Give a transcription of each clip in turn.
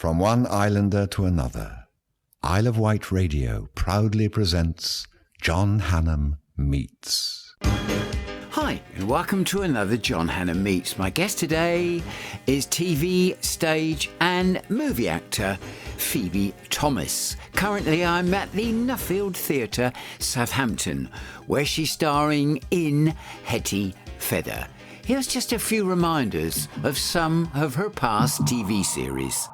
From one islander to another, Isle of Wight Radio proudly presents John Hannam Meets. Hi, and welcome to another John Hannam Meets. My guest today is TV, stage and movie actor PHOEBE Thomas. Currently I'm at the Nuffield Theatre, Southampton, where she's starring in Hetty Feather. Here's just a few reminders of some of her past TV series.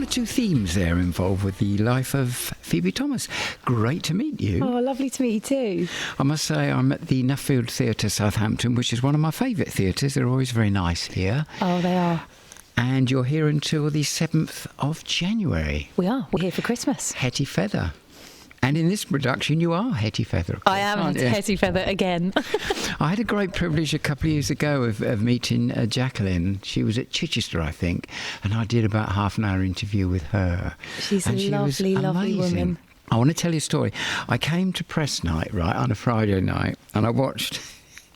Two themes there involved with the life of PHOEBE Thomas. Great to meet you. Oh, lovely to meet you too. I must say I'm at the Nuffield Theatre, Southampton, which is one of my favourite theatres. They're always very nice here. Oh, they are. And you're here until the 7th of January. We are. We're here for Christmas. Hetty Feather. And in this production, you are Hetty Feather. Of course, I am Hetty Feather again. I had a great privilege a couple of years ago of meeting Jacqueline. She was at Chichester, I think, and I did about half an hour interview with her. She's a lovely, lovely woman. I want to tell you a story. I came to press night, right, on a Friday night, and I watched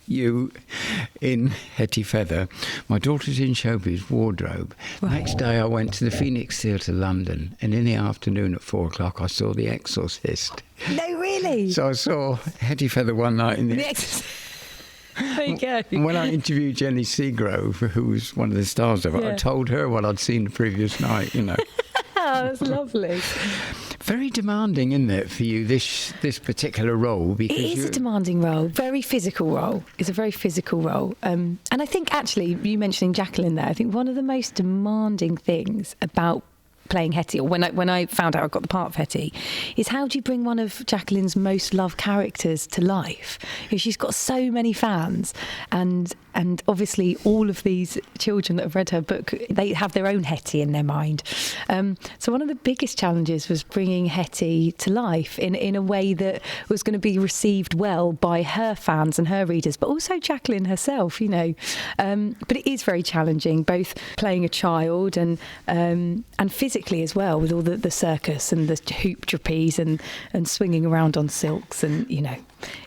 you in Hetty Feather. My daughter's in showbiz wardrobe. Right. Next day I went to the Phoenix Theatre, London, and in the afternoon at 4 o'clock I saw The Exorcist. No, really? So I saw Hetty Feather one night in The Exorcist. There you go. When I interviewed Jenny Seagrove, who was one of the stars of it, I told her what I'd seen the previous night, you know. Oh, that's lovely. Very demanding, isn't it, for you, this particular role? Because it is a demanding role, very physical role. It's a very physical role. And I think, actually, you mentioning Jacqueline there, I think one of the most demanding things about playing Hetty, or when I found out I got the part of Hetty, is how do you bring one of Jacqueline's most loved characters to life? Because she's got so many fans, and obviously all of these children that have read her book, they have their own Hetty in their mind. So one of the biggest challenges was bringing Hetty to life in a way that was going to be received well by her fans and her readers, but also Jacqueline herself, you know. But it is very challenging, both playing a child and physically as well, with all the circus and the hoop trapeze and swinging around on silks, and you know,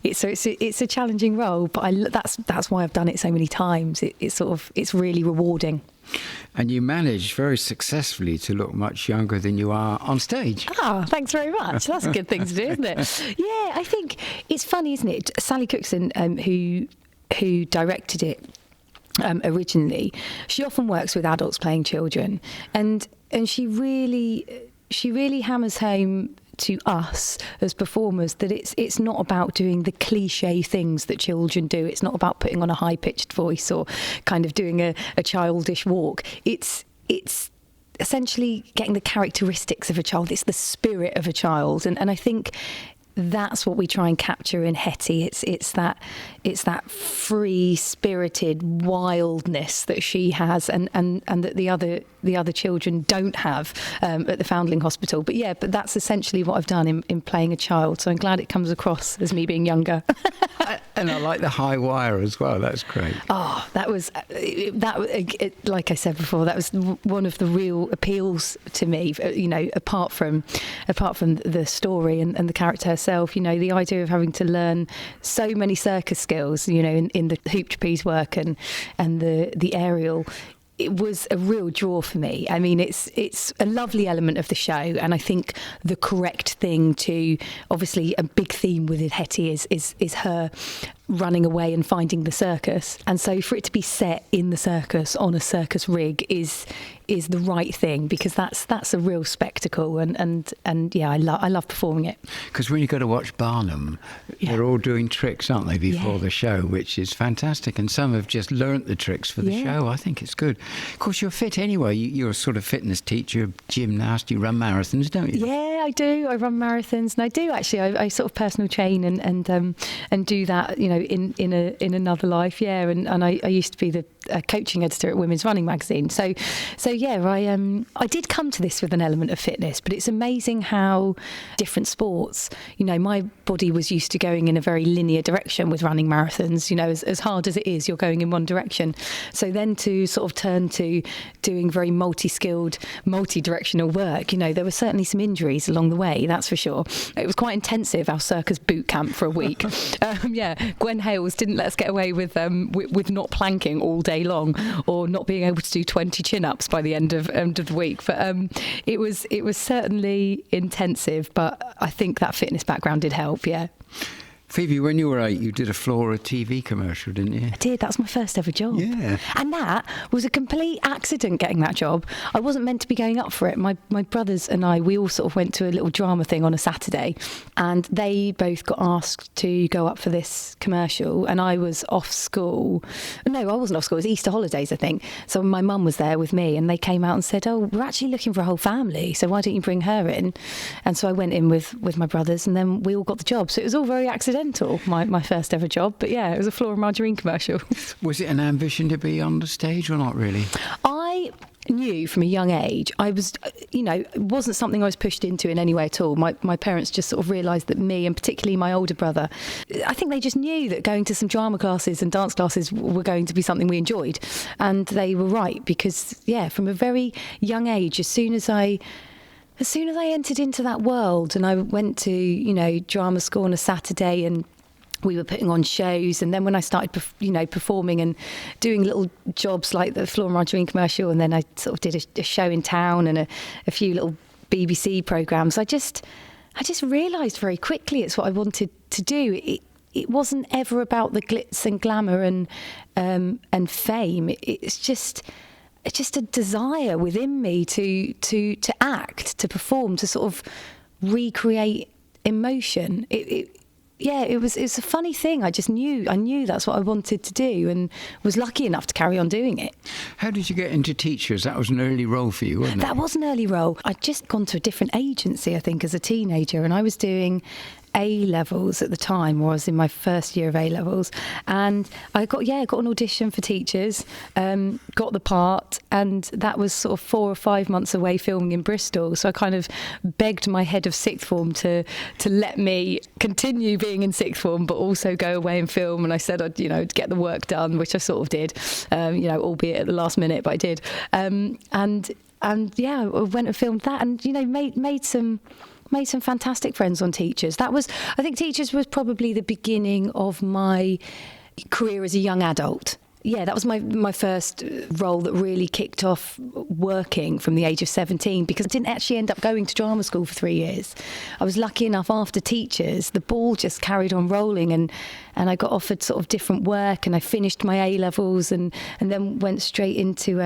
it's a challenging role. But that's why I've done it so many times. It's really rewarding. And you manage very successfully to look much younger than you are on stage. Ah, thanks very much. That's a good thing to do, isn't it? Yeah, I think it's funny, isn't it? Sally Cookson, who directed it originally, she often works with adults playing children, and she really hammers home to us as performers that it's not about doing the cliche things that children do. It's not about putting on a high-pitched voice or kind of doing a childish walk. It's essentially getting the characteristics of a child. It's the spirit of a child. And I think that's what we try and capture in Hetty. It's that free-spirited wildness that she has, and that the other children don't have at the Foundling Hospital. But that's essentially what I've done in playing a child. So I'm glad it comes across as me being younger. And I like the high wire as well. That's great. Oh, that was like I said before, that was one of the real appeals to me. You know, apart from the story and the character herself, you know, the idea of having to learn so many circus skills, you know, in the hoop trapeze work and the aerial. It was a real draw for me. I mean, it's a lovely element of the show, and I think the correct thing to, obviously, a big theme within Hetty is her running away and finding the circus, and so for it to be set in the circus on a circus rig is the right thing, because that's a real spectacle, and yeah, I love performing it. Because when you go to watch Barnum, they're all doing tricks, aren't they, before the show, which is fantastic, and some have just learnt the tricks for the show. I think it's good. Of course, you're fit anyway. You're a sort of fitness teacher, gymnast. You run marathons, don't you? Yeah, I do. I run marathons, and I do actually. I sort of personal train and do that, you know, in another life. Yeah, and I used to be the coaching editor at Women's Running magazine. So yeah, I did come to this with an element of fitness, but it's amazing how different sports, you know, my body was used to going in a very linear direction with running marathons, you know, as hard as it is, you're going in one direction. So then to sort of turn to doing very multi-skilled, multi-directional work, you know, there were certainly some injuries along the way, that's for sure. It was quite intensive, our circus boot camp for a week. Gwen Hales didn't let us get away with not planking all day long, or not being able to do 20 chin-ups by the end of the week. But it was certainly intensive, but I think that fitness background did help. Yeah. Phoebe, when you were 8, you did a Flora TV commercial, didn't you? I did. That was my first ever job. Yeah. And that was a complete accident, getting that job. I wasn't meant to be going up for it. My brothers and I, we all sort of went to a little drama thing on a Saturday, and they both got asked to go up for this commercial, and I was off school. No, I wasn't off school. It was Easter holidays, I think. So my mum was there with me, and they came out and said, "Oh, we're actually looking for a whole family, so why don't you bring her in?" And so I went in with my brothers, and then we all got the job. So it was all very accidental. My first ever job, but yeah, it was a Flora Margarine commercial. Was it an ambition to be on the stage or not really? I knew from a young age, I was, you know, it wasn't something I was pushed into in any way at all. My parents just sort of realised that me, and particularly my older brother, I think they just knew that going to some drama classes and dance classes were going to be something we enjoyed, and they were right, because yeah, from a very young age, as soon as I entered into that world, and I went to, you know, drama school on a Saturday, and we were putting on shows, and then when I started, performing and doing little jobs like the Flora Margarine commercial, and then I sort of did a show in town and a few little BBC programmes, I just realised very quickly it's what I wanted to do. It wasn't ever about the glitz and glamour and fame. It's just a desire within me to act, to perform, to sort of recreate emotion. It was a funny thing. I knew that's what I wanted to do, and was lucky enough to carry on doing it. How did you get into teachers? That was an early role for you, wasn't it? That was an early role. I'd just gone to a different agency, I think, as a teenager, and I was doing A-levels at the time, or I was in my first year of A-levels, and I got an audition for teachers, got the part, and that was sort of 4 or 5 months away filming in Bristol. So I kind of begged my head of sixth form to let me continue being in sixth form, but also go away and film. And I said I'd, get the work done, which I sort of did, albeit at the last minute, but I did. And yeah, I went and filmed that, and made some fantastic friends on Teachers. I think Teachers was probably the beginning of my career as a young adult. Yeah, that was my first role that really kicked off working from the age of 17, because I didn't actually end up going to drama school for 3 years. I was lucky enough after Teachers, the ball just carried on rolling, and I got offered sort of different work, and I finished my A-levels and then went straight into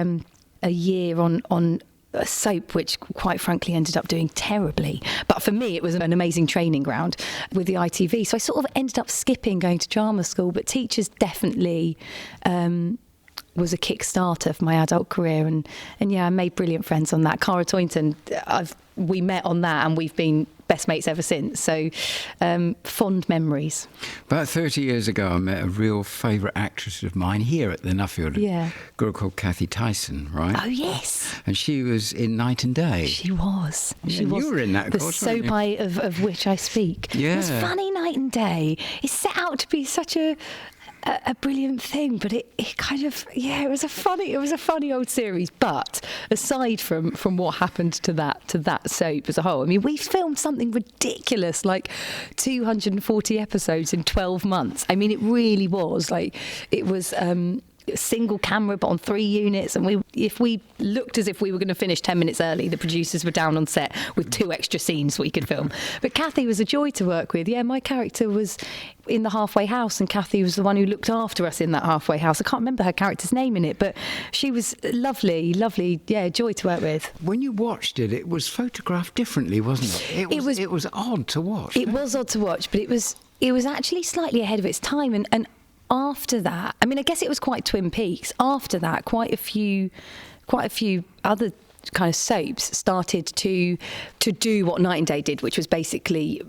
a year on a soap, which quite frankly ended up doing terribly. But for me, it was an amazing training ground with the ITV. So I sort of ended up skipping going to drama school, but Teachers definitely was a kickstarter for my adult career, and yeah, I made brilliant friends on that. Cara Toynton, we met on that, and we've been best mates ever since. So fond memories. About 30 years ago, I met a real favourite actress of mine here at the Nuffield. Yeah. A girl called Cathy Tyson, right? Oh yes. And she was in Night and Day. She was. Yeah, you were in that, of the course, soap of which I speak. Yeah. It was funny. Night and Day. It's set out to be such a brilliant thing, but it kind of, it was a funny old series. But aside from what happened to that soap as a whole, I mean, we filmed something ridiculous like 240 episodes in 12 months. I mean, it really was like, it was single camera but on 3 units, and if we looked as if we were going to finish 10 minutes early, the producers were down on set with 2 extra scenes we could film. But Cathy was a joy to work with. Yeah, my character was in the halfway house, and Cathy was the one who looked after us in that halfway house. I can't remember her character's name in it, but she was lovely, joy to work with. When you watched it, it was photographed differently, wasn't it? It was odd to watch. It was odd to watch, but it was actually slightly ahead of its time, and after that, I mean, I guess it was quite Twin Peaks. After that, quite a few other kind of soaps started to do what Night and Day did, which was basically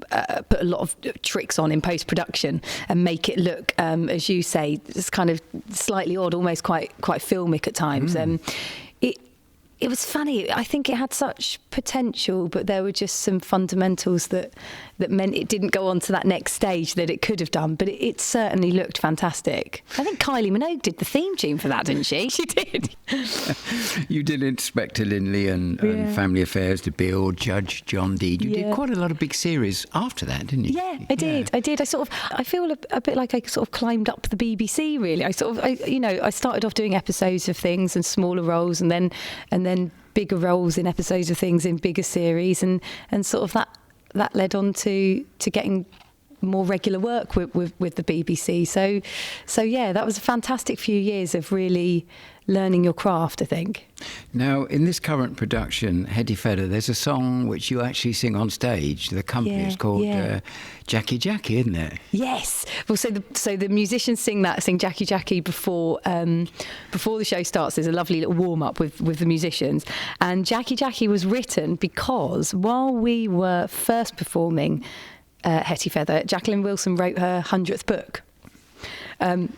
put a lot of tricks on in post-production and make it look, as you say, it's kind of slightly odd, almost quite filmic at times. It was funny. I think it had such potential, but there were just some fundamentals that meant it didn't go on to that next stage that it could have done. But it certainly looked fantastic. I think Kylie Minogue did the theme tune for that, didn't she? She did. You did Inspector Lindley and Family Affairs, The Bill, Judge John Deed. You did quite a lot of big series after that, didn't you? Yeah, I did. I feel a bit like I sort of climbed up the BBC, really. I started off doing episodes of things and smaller roles, and then bigger roles in episodes of things in bigger series, and sort of that led on to getting more regular work with the BBC. So yeah, that was a fantastic few years of really learning your craft, I think. Now, in this current production, Hetty Feather, there's a song which you actually sing on stage. The company is called Jackie Jackie, isn't it? Yes. Well, so the musicians sing Jackie Jackie before the show starts. There's a lovely little warm up with the musicians, and Jackie Jackie was written because while we were first performing Hetty Feather, Jacqueline Wilson wrote her 100th book.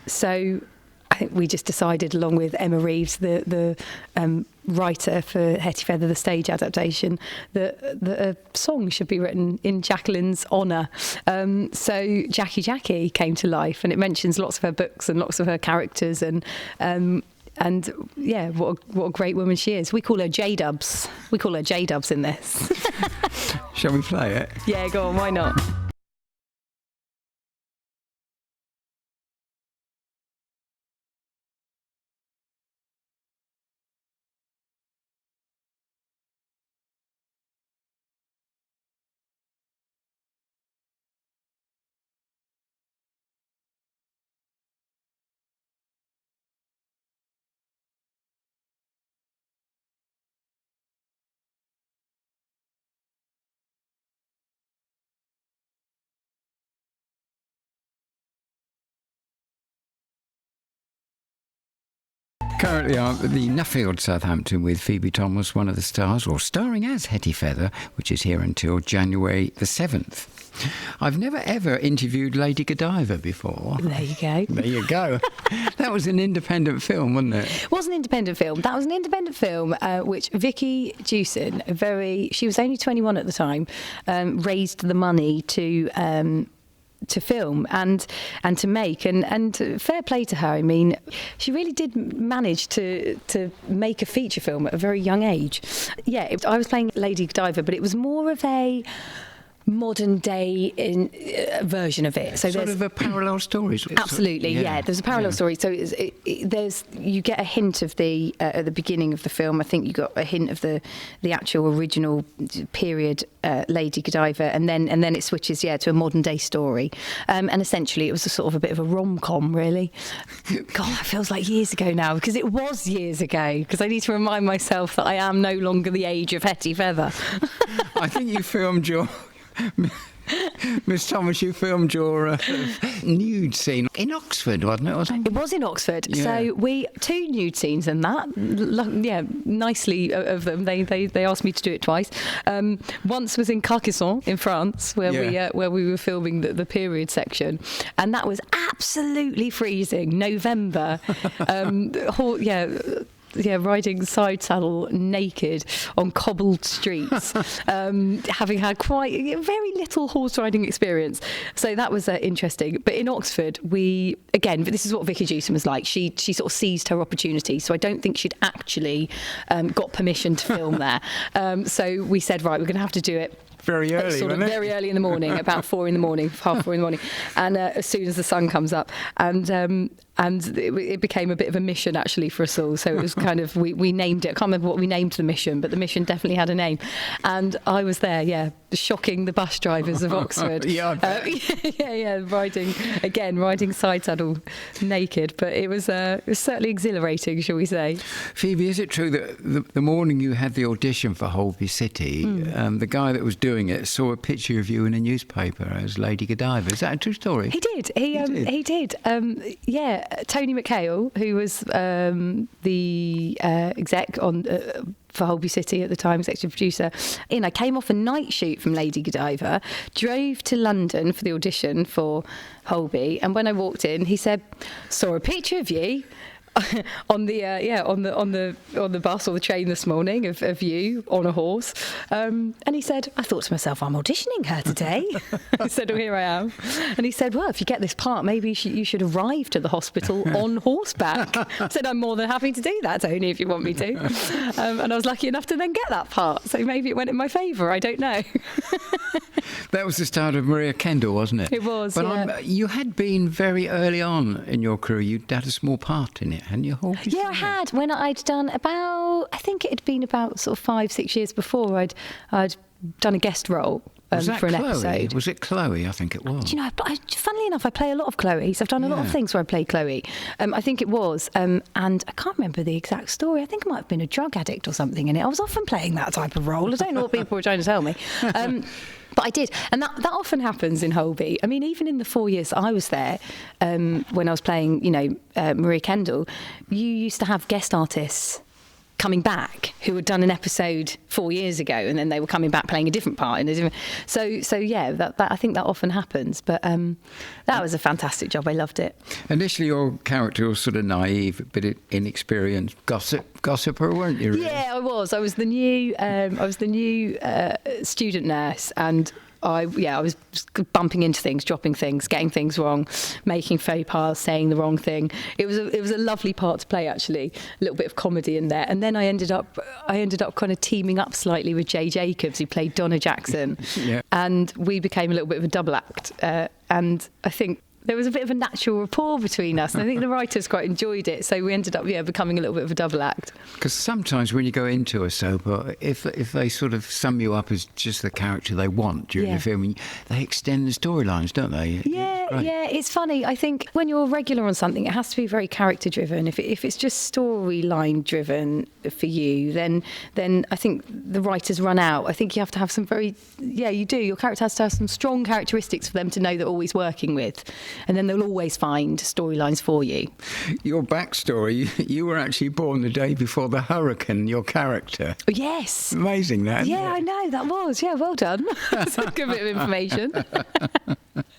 So I think we just decided, along with Emma Reeves, the writer for Hetty Feather, the stage adaptation, that a song should be written in Jacqueline's honour. So Jackie Jackie came to life, and it mentions lots of her books and lots of her characters, and yeah, what a great woman she is. We call her J-Dubs. We call her J-Dubs in this. Shall we play it? Yeah, go on, why not? Currently, I'm at the Nuffield, Southampton, with Phoebe Thomas, one of the stars, or starring as Hetty Feather, which is here until January the 7th. I've never ever interviewed Lady Godiva before. There you go. There you go. That was an independent film, wasn't it? It was an independent film. That was an independent film which Vicky Jewson, she was only 21 at the time, raised the money to film and to make, and fair play to her. I mean, she really did manage to make a feature film at a very young age. Yeah, I was playing Lady Godiva, but it was more of a modern day version of it. So sort of a parallel story. Absolutely, yeah. There's a parallel story. So you get a hint of the at the beginning of the film. I think you got a hint of the actual original period Lady Godiva, and then it switches to a modern day story. And essentially, it was a sort of a bit of a rom-com, really. God, that feels like years ago now, because it was years ago. Because I need to remind myself that I am no longer the age of Hetty Feather. I think you filmed your Miss Thomas, you filmed your nude scene in Oxford, wasn't it? It was in Oxford. Yeah. So two nude scenes in that. Yeah, nicely of them. They asked me to do it twice. Once was in Carcassonne in France, where we were filming the period section, and that was absolutely freezing. November. Riding side saddle naked on cobbled streets, having had very little horse riding experience. So that was interesting. But in Oxford, but this is what Vicky Jewson was like. She sort of seized her opportunity. So I don't think she'd actually got permission to film there. So we said, right, we're going to have to do it. Very early, very early in the morning, about 4 in the morning, half 4 in the morning, and as soon as the sun comes up, and it became a bit of a mission actually for us all. So it was kind of we named it. I can't remember what we named the mission, but the mission definitely had a name. And I was there, shocking the bus drivers of Oxford. Riding side saddle naked. But it was certainly exhilarating, shall we say? Phoebe, is it true that the morning you had the audition for Holby City, the guy that was doing it saw a picture of you in a newspaper as Lady Godiva? Is that a true story? He did. He did. Tony McHale, who was the exec on for Holby City at the time, executive producer. I came off a night shoot from Lady Godiva, drove to London for the audition for Holby, and when I walked in, he said, "Saw a picture of you." on the bus or the train this morning of you on a horse, and he said, I thought to myself, I'm auditioning her today. I said, oh, here I am. And he said, well, if you get this part, maybe you should arrive to the hospital on horseback. I said, I'm more than happy to do that, Tony, if you want me to. And I was lucky enough to then get that part, so maybe it went in my favour, I don't know. That was the start of Maria Kendall, wasn't it? It was. But you had been very early on in your career, you'd had a small part in it, hadn't you? Yeah, I had. When I'd done I think it had been about sort of 5-6 years before, I'd done a guest role for an episode. Was it Chloe? I think it was. Do you know, funnily enough, I play a lot of Chloe's. I've done a lot of things where I play Chloe. I think it was. And I can't remember the exact story. I think I might have been a drug addict or something in it. I was often playing that type of role. I don't know what people were trying to tell me. But I did. And that often happens in Holby. I mean, even in the 4 years that I was there, when I was playing, Maria Kendall, you used to have guest artists coming back who had done an episode 4 years ago, and then they were coming back playing a different part in a different. So that I think that often happens. But that was a fantastic job. I loved it. Initially, your character was sort of naive, a bit inexperienced, gossiper, weren't you? Really? Yeah, I was. I was the new student nurse, and I was bumping into things, dropping things, getting things wrong, making faux pas, saying the wrong thing. It was a lovely part to play, actually. A little bit of comedy in there, and then I ended up kind of teaming up slightly with Jay Jacobs, who played Donna Jackson, and we became a little bit of a double act. And I think there was a bit of a natural rapport between us, and I think the writers quite enjoyed it. So we ended up, becoming a little bit of a double act. Because sometimes when you go into a soap, if they sort of sum you up as just the character they want during the film, they extend the storylines, don't they? Yeah, it's funny. I think when you're regular on something, it has to be very character driven. If it's just storyline driven for you, then I think the writers run out. I think you have to have some you do. Your character has to have some strong characteristics for them to know they're always working with. And then they'll always find storylines for you. Your backstory, you were actually born the day before the hurricane, your character. Yes. Amazing, that. Yeah, I know, that was. Yeah, well done. That's a good bit of information.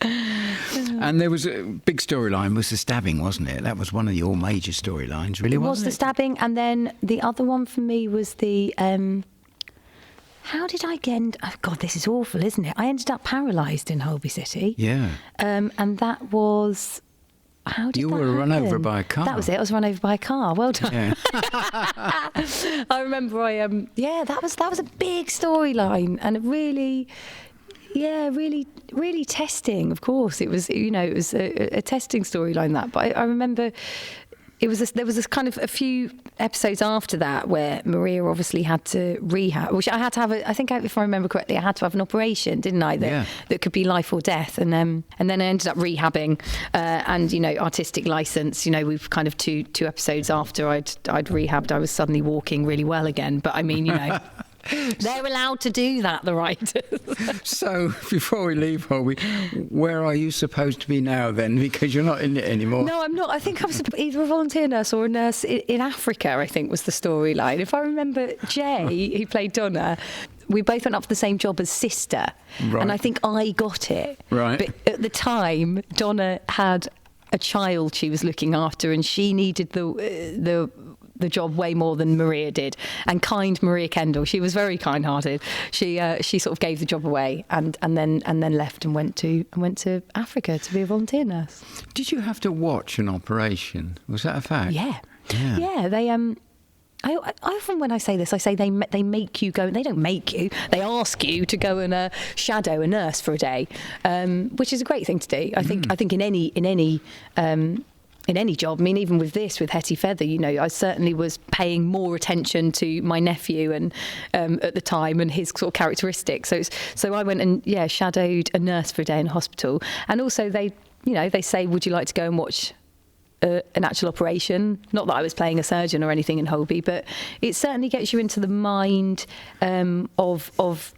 And there was a big storyline, was the stabbing, wasn't it? That was one of your major storylines, really, wasn't it? It was the stabbing, and then the other one for me was the... how did I get... Oh, God, this is awful, isn't it? I ended up paralysed in Holby City. Yeah. And that was... How did you that were happen? run over by a car. That was it. I was run over by a car. Well done. Yeah. I remember that was a big storyline, and really testing. Of course, it was a testing storyline, that. But I remember there was this kind of a few episodes after that where Maria obviously had to rehab, which I had to have. I think, if I remember correctly, I had to have an operation, didn't I? That could be life or death, and then I ended up rehabbing, and artistic license. We've kind of two episodes after I'd rehabbed, I was suddenly walking really well again. But I mean, They're allowed to do that, the writers. So, before we leave, Holby, where are you supposed to be now then? Because you're not in it anymore. No, I'm not. I think I was either a volunteer nurse or a nurse in Africa, I think was the storyline. If I remember, Jay, who played Donna, we both went up for the same job as sister. Right. And I think I got it. Right. But at the time, Donna had a child she was looking after, and she needed the job way more than Maria did. And kind Maria Kendall, she was very kind-hearted. She sort of gave the job away and then left and went to Africa to be a volunteer nurse. Did you have to watch an operation? Was that a fact? Yeah. They I often, when I say this, I say they make you go. They don't make you. They ask you to go and shadow a nurse for a day, which is a great thing to do. I think in any job. I mean, even with Hetty Feather, I certainly was paying more attention to my nephew and at the time and his sort of characteristics. So I went and shadowed a nurse for a day in a hospital, and also they say, would you like to go and watch an actual operation? Not that I was playing a surgeon or anything in Holby, but it certainly gets you into the mind of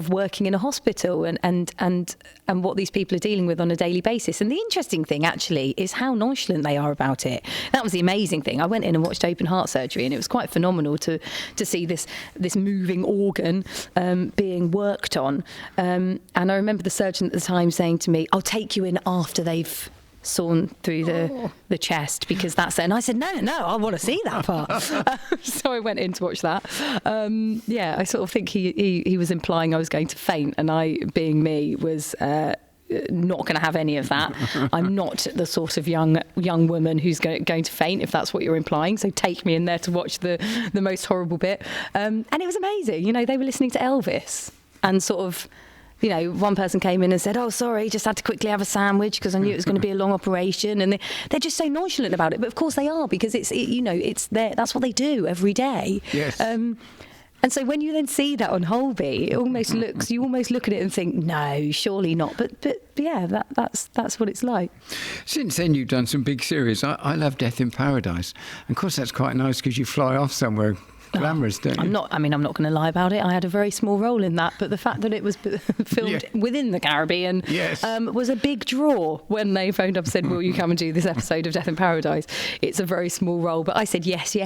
working in a hospital and what these people are dealing with on a daily basis. And the interesting thing actually is how nonchalant they are about it. That was the amazing thing. I went in and watched open heart surgery, and it was quite phenomenal to see this moving organ being worked on. And I remember the surgeon at the time saying to me, "I'll take you in after they've sawn through the chest, because that's it." And I said, no, I want to see that part. So I went in to watch that. I sort of think he was implying I was going to faint, and I, being me, was not going to have any of that. I'm not the sort of young woman who's going to faint, if that's what you're implying. So take me in there to watch the most horrible bit. And it was amazing. They were listening to Elvis, and sort of, one person came in and said, "Oh, sorry, just had to quickly have a sandwich because I knew it was going to be a long operation." And they're just so nonchalant about it. But of course they are, because it's that's what they do every day. Yes. And so when you then see that on Holby, you almost look at it and think, no, surely not. But yeah, that's what it's like. Since then, you've done some big series. I love Death in Paradise. And of course, that's quite nice because you fly off somewhere glamorous, don't you? I'm not going to lie about it. I had a very small role in that, but the fact that it was filmed within the Caribbean was a big draw when they phoned up and said, "Will you come and do this episode of Death in Paradise?" It's a very small role, but I said yes.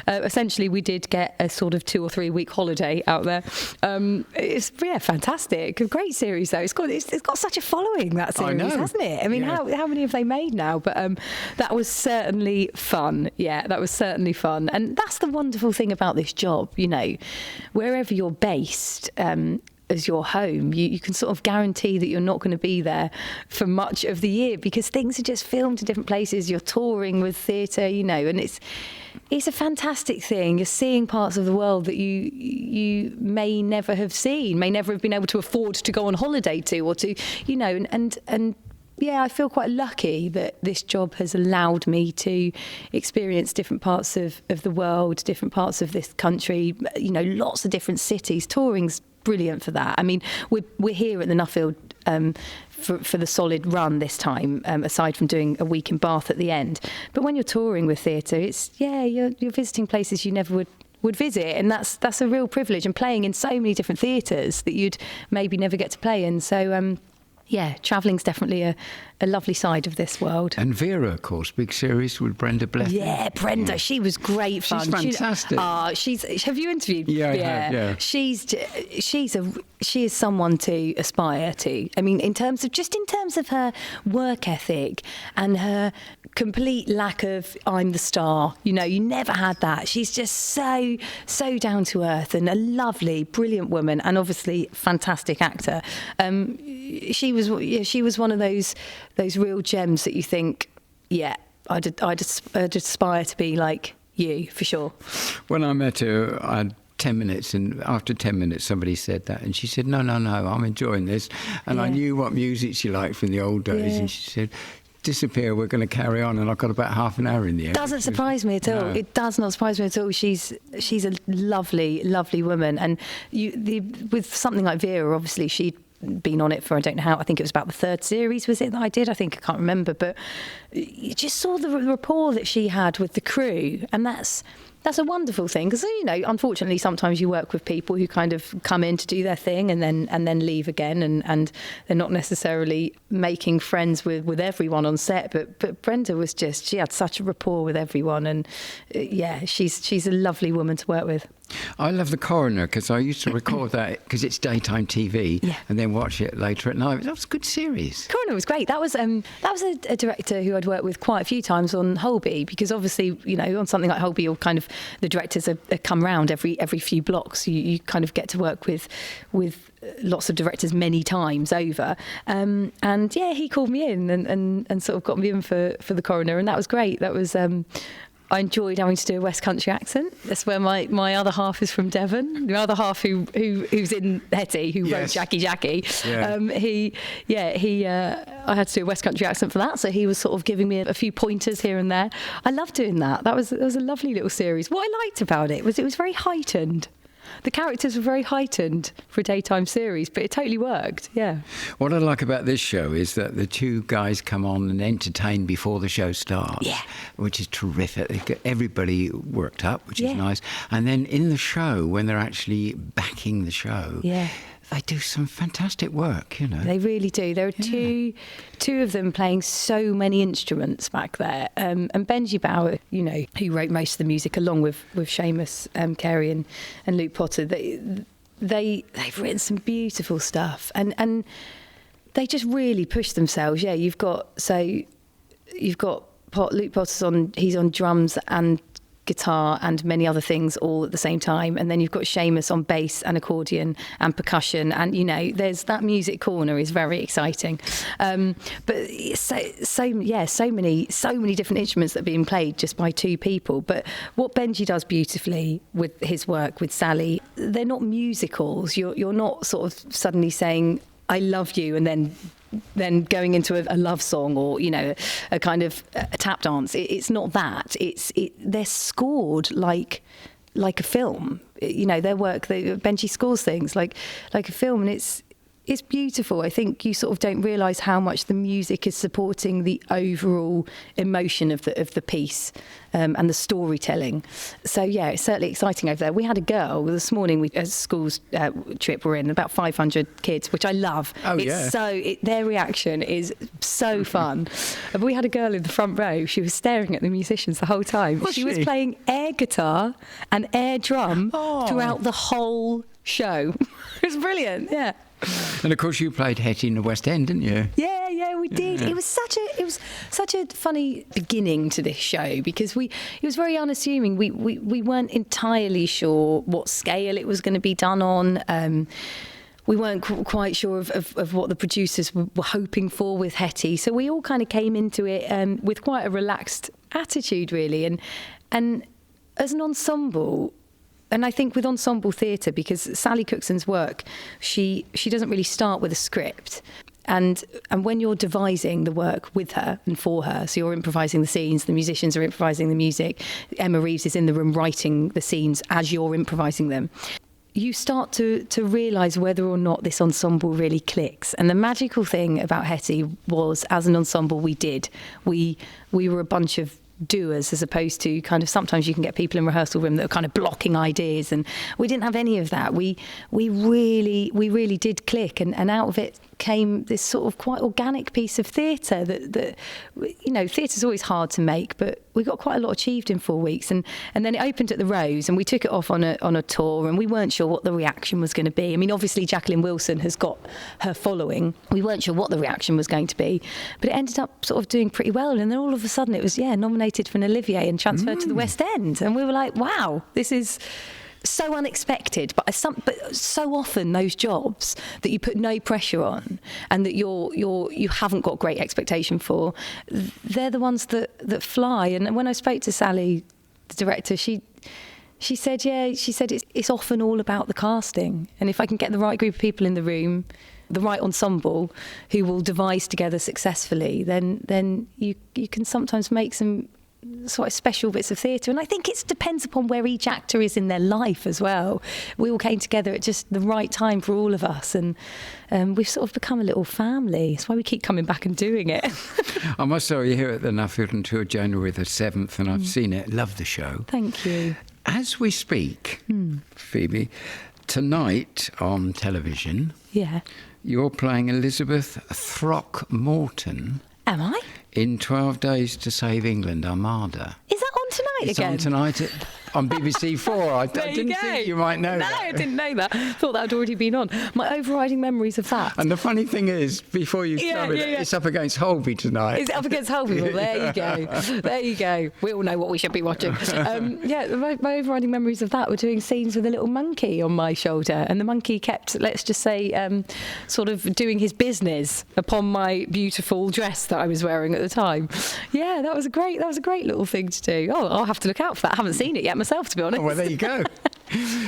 Essentially, we did get a sort of 2 or 3 week holiday out there. It's fantastic, a great series though. It's got such a following, that series, hasn't it? I mean, how many have they made now? But that was certainly fun. Yeah, that was certainly fun, and that's the wonderful thing about this job. Wherever you're based as your home, you can sort of guarantee that you're not going to be there for much of the year, because things are just filmed in different places. You're touring with theatre, and it's a fantastic thing. You're seeing parts of the world that you may never have seen, may never have been able to afford to go on holiday to, or to, and yeah, I feel quite lucky that this job has allowed me to experience different parts of the world, different parts of this country, lots of different cities. Touring's brilliant for that. I mean, we're here at the Nuffield for the solid run this time, aside from doing a week in Bath at the end. But when you're touring with theatre, it's, you're visiting places you never would visit, and that's a real privilege, and playing in so many different theatres that you'd maybe never get to play in. So, travelling's definitely a lovely side of this world. And Vera, of course, big series with Brenda Blethyn. Yeah, Brenda, she was great fun. She's fantastic. Have you interviewed? Yeah, I have, yeah. She is someone to aspire to. I mean, in terms of her work ethic and her complete lack of "I'm the star." You never had that. She's just so down to earth, and a lovely, brilliant woman, and obviously fantastic actor. She was one of those real gems that you think, I'd aspire to be like you, for sure. When I met her, I had 10 minutes, and after 10 minutes somebody said that, and she said, no, I'm enjoying this. And I knew what music she liked from the old days, and she said, "Disappear, we're going to carry on," and I got about half an hour in the end. Doesn't surprise me at all. No. It does not surprise me at all. She's a lovely, lovely woman, and with something like Vera, obviously she'd been on it for, I don't know how, I think it was about the 3rd series, was it, that I did? I can't remember, but you just saw the rapport that she had with the crew, and that's That's a wonderful thing because, unfortunately, sometimes you work with people who kind of come in to do their thing and then leave again, and they're not necessarily making friends with everyone on set. But Brenda she had such a rapport with everyone, and she's a lovely woman to work with. I love The Coroner because I used to record that because it's daytime TV and then watch it later at night. That was a good series. Coroner was great. That was a director who I'd worked with quite a few times on Holby, because obviously, on something like Holby, you're kind of, the directors come round every few blocks. You kind of get to work with lots of directors many times over. He called me in and sort of got me in for The Coroner, and that was great. That was... I enjoyed having to do a West Country accent. That's where my other half is from Devon. The other half who's in Hetty, who wrote Jackie. Yeah. I had to do a West Country accent for that, so he was sort of giving me a few pointers here and there. I loved doing that. It was a lovely little series. What I liked about it was very heightened. The characters were very heightened for a daytime series, but it totally worked, yeah. What I like about this show is that the two guys come on and entertain before the show starts, which is terrific. They get everybody worked up, which is nice. And then in the show, when they're actually backing the show... they do some fantastic work, They really do. There are two of them playing so many instruments back there. And Benji Bauer, who wrote most of the music along with Seamus Carey and Luke Potter, they've written some beautiful stuff. And they just really push themselves. Yeah, you've got Luke Potter's he's on drums and guitar and many other things all at the same time, and then you've got Seamus on bass and accordion and percussion, and there's that music corner is very exciting, but so many different instruments that are being played just by two people. But what Benji does beautifully with his work with Sally, they're not musicals. You're not sort of suddenly saying I love you and then going into a love song or a kind of a tap dance. It's not that. They're scored like a film. Their work. Benji scores things like a film, and it's beautiful. I think you sort of don't realise how much the music is supporting the overall emotion of the piece and the storytelling. So it's certainly exciting over there. We had a girl this morning. A school's trip we're in, about 500 kids, which I love. Oh, their reaction is so fun. But we had a girl in the front row. She was staring at the musicians the whole time. She was playing air guitar and air drum throughout the whole show. It was brilliant. Yeah. And of course, you played Hetty in the West End, didn't you? Yeah, we did. Yeah. It was such a funny beginning to this show because it was very unassuming. We weren't entirely sure what scale it was going to be done on. We weren't quite sure of what the producers were hoping for with Hetty. So we all kind of came into it with quite a relaxed attitude, really. And as an ensemble. And I think with ensemble theatre, because Sally Cookson's work, she doesn't really start with a script. And when you're devising the work with her and for her, so you're improvising the scenes, the musicians are improvising the music, Emma Reeves is in the room writing the scenes as you're improvising them, you start to realise whether or not this ensemble really clicks. And the magical thing about Hetty was, as an ensemble, we did. We were a bunch of doers, as opposed to kind of sometimes you can get people in rehearsal room that are kind of blocking ideas, and we didn't have any of that. We really did click, and out of it came this sort of quite organic piece of theatre that theatre's always hard to make, but we got quite a lot achieved in 4 weeks, and then it opened at the Rose, and we took it off on a tour, and we weren't sure what the reaction was going to be. I mean, obviously Jacqueline Wilson has got her following. We weren't sure what the reaction was going to be, but it ended up sort of doing pretty well, and then all of a sudden it was nominated for an Olivier and transferred to the West End, and we were like, wow, this is so unexpected, but so often those jobs that you put no pressure on and that you haven't got great expectation for, they're the ones that fly. And when I spoke to Sally, the director, she said it's often all about the casting, and if I can get the right group of people in the room, the right ensemble who will devise together successfully, then you can sometimes make some sort of special bits of theatre. And I think it depends upon where each actor is in their life as well. We all came together at just the right time for all of us, and we've sort of become a little family. That's why we keep coming back and doing it. I must say, you're here at the Nuffield until January the 7th, and I've seen it. Love the show. Thank you. As we speak, Phoebe, tonight on television, you're playing Elizabeth Throckmorton. Am I? In 12 Days to Save England, Armada. Is that on tonight It's again? on tonight on BBC 4. I didn't think you might know that. No, I didn't know that. Thought that had already been on. My overriding memories of that. And the funny thing is, before you started, it's up against Holby tonight. Is it up against Holby? Well, there you go. There you go. We all know what we should be watching. My overriding memories of that were doing scenes with a little monkey on my shoulder. And the monkey kept, let's just say, sort of doing his business upon my beautiful dress that I was wearing at the time. Yeah, that was a great little thing to do. Oh, I'll have to look out for that. I haven't seen it yet myself, to be honest. Oh, well, there you go.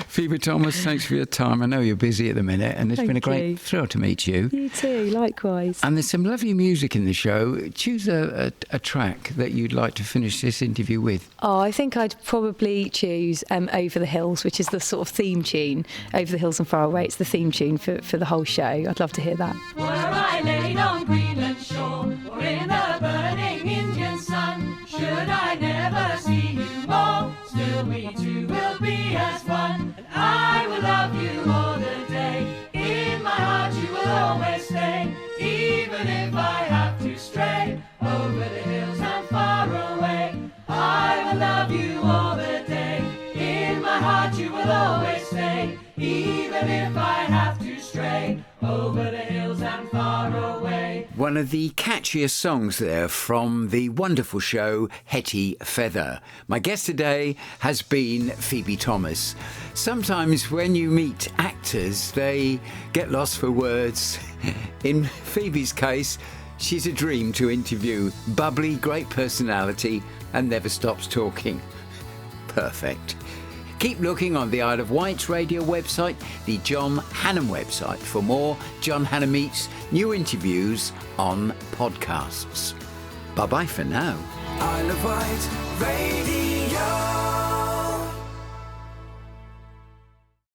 Phoebe Thomas, thanks for your time. I know you're busy at the minute, and it's been a great thrill to meet you. You too, likewise. And there's some lovely music in the show. Choose a track that you'd like to finish this interview with. Oh, I think I'd probably choose Over the Hills, which is the sort of theme tune. Over the Hills and Far Away. It's the theme tune for the whole show. I'd love to hear that. Were I laid on Greenland shore or in the burning Indian sun, should I never see you more, still we two will be as one, and I will love you all the day. In my heart you will always stay, even if I have to stray over the hills and far away. I will love you all the day. In my heart you will always stay, even if I have to stray over the hills and far away. One of the catchiest songs there from the wonderful show Hetty Feather. My guest today has been Phoebe Thomas. Sometimes when you meet actors, they get lost for words. In Phoebe's case, she's a dream to interview. Bubbly, great personality, and never stops talking. Perfect. Keep looking on the Isle of Wight's radio website, the John Hannam website, for more John Hannam Meets new interviews on podcasts. Bye-bye for now. Isle of Wight Radio.